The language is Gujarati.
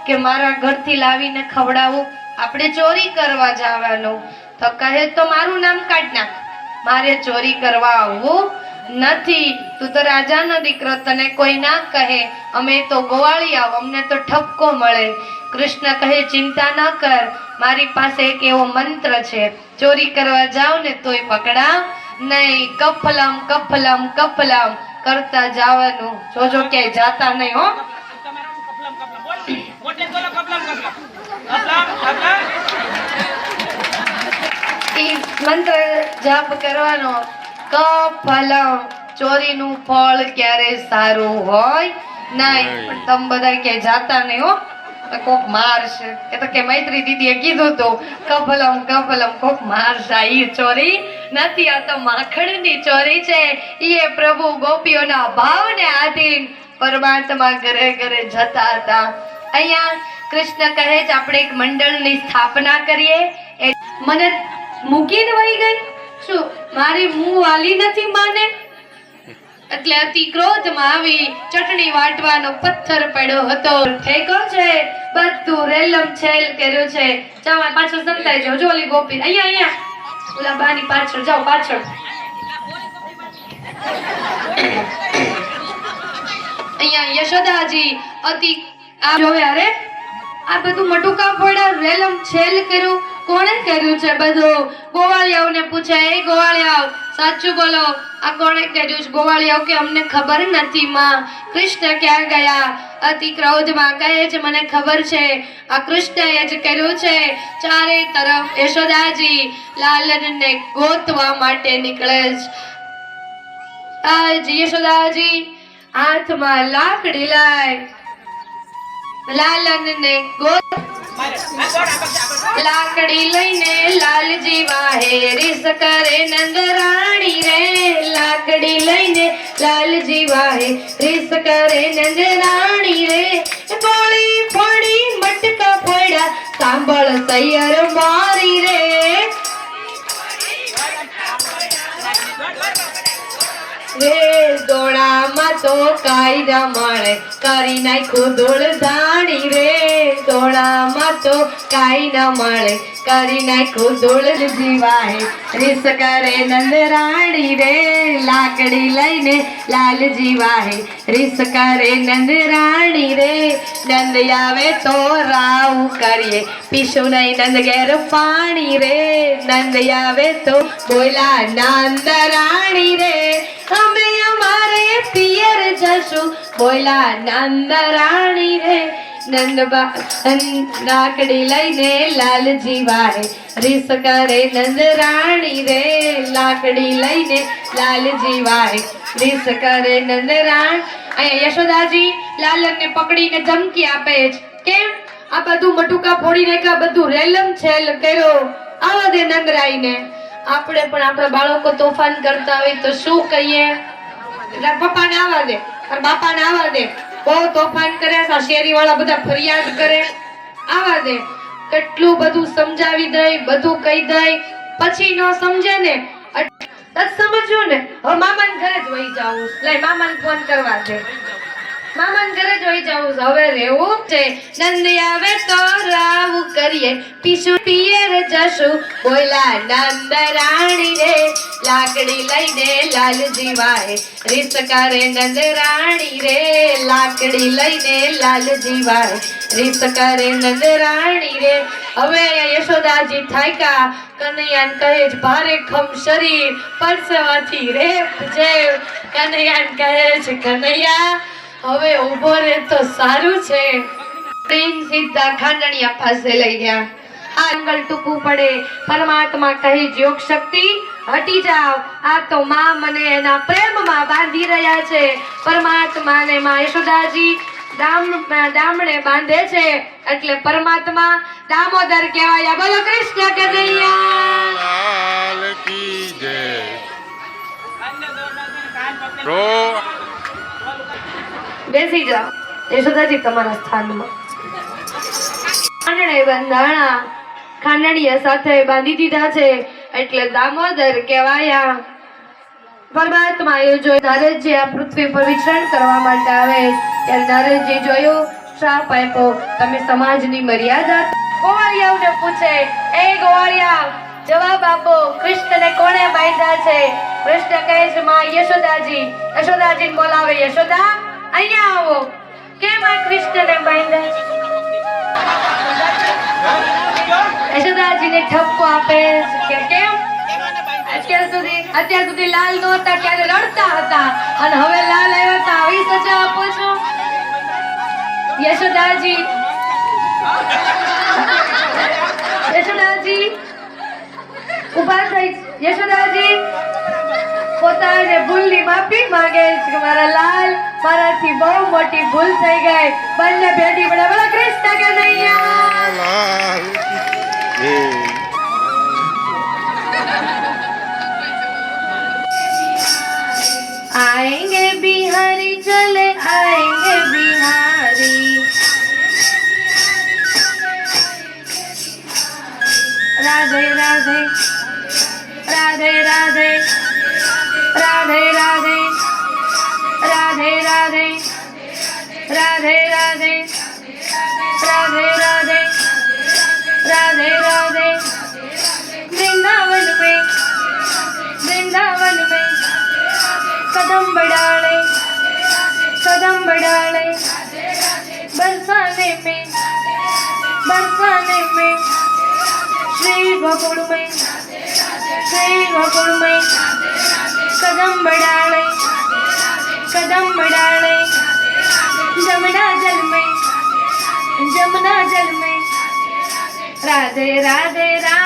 કે મારા ઘરથી લાવીને ખવડાવું, આપણે ચોરી કરવા જવાનું. તો કહે તો મારું નામ કાઢ નાખ, મારે ચોરી કરવા આવવું નથી. તું તો રાજાનો દીકરો, તને કોઈ ના કહે, અમે તો ગોવાળિયા, અમને તો ઠપકો મળે. કૃષ્ણ કહે ચિંતા ન કર, મારી પાસે એક એવો મંત્ર છે, ચોરી કરવા જાવ ને તોય પકડા નહીં. કફલમ કફલમ કફલમ કરતા જવાનું, જોજો ક્યાંય જાતા નહીં હો. મંત્ર જાપ કરવાનો. કફલમ, ચોરીનું ફળ ક્યારે સારું હોય નહીં. પણ તમે બધા ક્યાંય જાતા નહીં હો, કોક મારશે. એ તો કે મૈત્રી દીદીએ કીધું તો કફલમ કફલમ, કોક મારશે. ઈ ચોરી નથી, આ તો માખણની ચોરી છે. એ પ્રભુ ગોપીઓના ભાવને આધીન પરમાત્મા ઘરે ઘરે જતા હતા. અહીંયા કૃષ્ણ કહે છે આપણે એક મંડળની સ્થાપના કરીએ. મને મૂકીને વહી ગઈ, શું મારી મું વાલી નથી માને? એટલે અતિ ક્રોધમાં આવી ચટણી વાટવાનો પથ્થર પડ્યો હતો. ઠેકો છે, બધું રેલમ છેલ કર્યું છે. જાવ પાછળ સંતાઈ જાવ. જો ઓલી ગોપી અહીંયા અહીંયા ઓલા બાની પાછળ જાવ, પાછળ. અહીંયા યશોદાજી અતિ આ જોવે, અરે આ બધું મટુકા ફોડા રેલમ છેલ કર્યું, કોણે કર્યું છે બધું? ગોવાળિયાઓને પૂછે, એ ગોવાળિયાઓ સાચું બોલો, આ કોણે કર્યું છે? ગોવાળિયાઓ કે અમને ખબર નથી માં. કૃષ્ણ ક્યાં ગયા? અતિ ક્રોધમાં કહે છે મને ખબર છે, આ કૃષ્ણએ જ કર્યું છે. ચારે તરફ યશોદાજી લાલનને ગોતવા માટે નીકળે છે. આજ યશોદાજી હાથમાં લાકડી લાય, લાલનને ગોત. લાકડી લઈને લાલજી વાહે રીસ કરે નંદરાણી રે. લાકડી લઈને લાલજી વાહે રીસ કરે નંદરાણી રે. ગોળી ફોડી મટકા ફોડ્યા, સાંભળ સૈયર મારી રે. રે દોડામાં તો કાયદા મળે, કરી નાખ્યું ધૂળ ધાણી રે. દોડામાં તો કાયદા મળે, કરી નાખ્યું ધૂળ જીવાય રીસ કરે નંદરાણી રે. લાકડી લઈને લાલજી વાહે રીસ કરે નંદરાણી રે. નંદ આવે તો રાવ કરીએ, પીશું નહીં નંદ ઘેર પાણી રે. નંદ આવે તો બોલા નંદરાણી રે, અમે અમારે પિયર જશું, બોલા નંદરાણી રે. નંદબા લાકડી લઈને લાલજી વાહે રીસ કરે નંદરાણી રે. લાકડી લઈને લાલજી વાહે રીસ કરે નંદરાણ. અહીંયા યશોદાજી લાલનને પકડીને ધમકી આપે છે, કેમ આ બધું મટુકા ફોડી નાખ્યા, બધું રેલમ છેલ કર્યો, આવા દે નંદરાઈને. આપણે પણ આપણા બાળકો તોફાન કરતા હોય તો શું કહીએ? પપ્પાને આવવા દે, બાપાને આવવા દે, બહુ તોફાન કરે, શેરી વાળા બધા ફરિયાદ કરે, આવવા દે. કેટલું બધું સમજાવી દઈ, બધું કહી દઈ, પછી ન સમજે ને સમજ્યો ને. હવે મામાને ઘરે જ વહી જાવું, લઈ મામાને ફોન કરવા દે, મામાને ઘરે જ વહી જાવું. હવે રેવું છે. નંદ આવે તો રાવ કરીએ, પીશું પિયર જશું, બોલા નંદરાણી રે. લાકડી લઈને લાલજી વાહે રીસ કરે નંદરાણી રે. લાકડી લઈને લાલજી વાહે રીસ કરે નંદરાણી રે. હવે યશોદાજી થાક્યા, કનૈયાને કહે છે ભારે ખમ શરીર પરસેવાથી રેપ જેવ. કનૈયાને કહે છે કનૈયા હવે ઉભો રે તો સારું છે. પ્રેમ સીધા ખાંડણિયા પાસે લઈ ગયા. આ અંગલ ટૂંકું પડે. પરમાત્મા કહે યોગ શક્તિ હટી જાવ, આ તો માં મને એના પ્રેમમાં બાંધી રહ્યા છે. પરમાત્માને માં યશોદાજી દામણે બાંધે છે, એટલે પરમાત્મા દામોદર કહેવાય. બોલો કૃષ્ણ કનૈયા કી જય. બેસી જાઓ યશોદાજી તમારા સ્થાનમાં. ખાંડણે બંધાણા, ખાંડણીયા સાથે બાંધી દીધા છે, એટલે દામોદર કહેવાયા. પરમાત્માએ જોયું નારદજી આ પૃથ્વી પર વિચરણ કરવા માટે આવે ત્યારે નારદજી જોયું શ્રાપ આપ્યો, તમે સમાજની મર્યાદા. ગોવાળિયાઓને પૂછે, એ ગોવાળિયા જવાબ આપો, કૃષ્ણને કોણે બાંધ્યા છે? કૃષ્ણ કહે છે, માં યશોદાજી. યશોદાજીને બોલાવે, યશોદા અહીંયા આવો. કેમ આ કૃષ્ણને બાંધ્યા? યશોદાજીને ઠપકો આપે કે કેમ? અત્યાર સુધી લાલ નહોતા ત્યારે રડતા હતા અને હવે લાલ આવ્યા તો આવી સજા આપો છો? યશોદાજી ઉભા થઈ. યશોદાજી પોતાને ભૂલની માફી માંગે છે કે મારા લાલ, મારાથી બહુ મોટી ભૂલ થઈ ગઈ. બંને ભેટી પડ્યા. બોલો કૃષ્ણ કનૈયા. आएंगे बिहारी चले आएंगे बिहारी, राधे राधे राधे राधे राधे राधे राधे राधे राधे राधे राधे राधे राधे राधे. वृंदावन में कदम बढ़ाने बरसाने में श्री गोकुल में कदम बढ़ाने जमुना जल में राधे राधे राधे.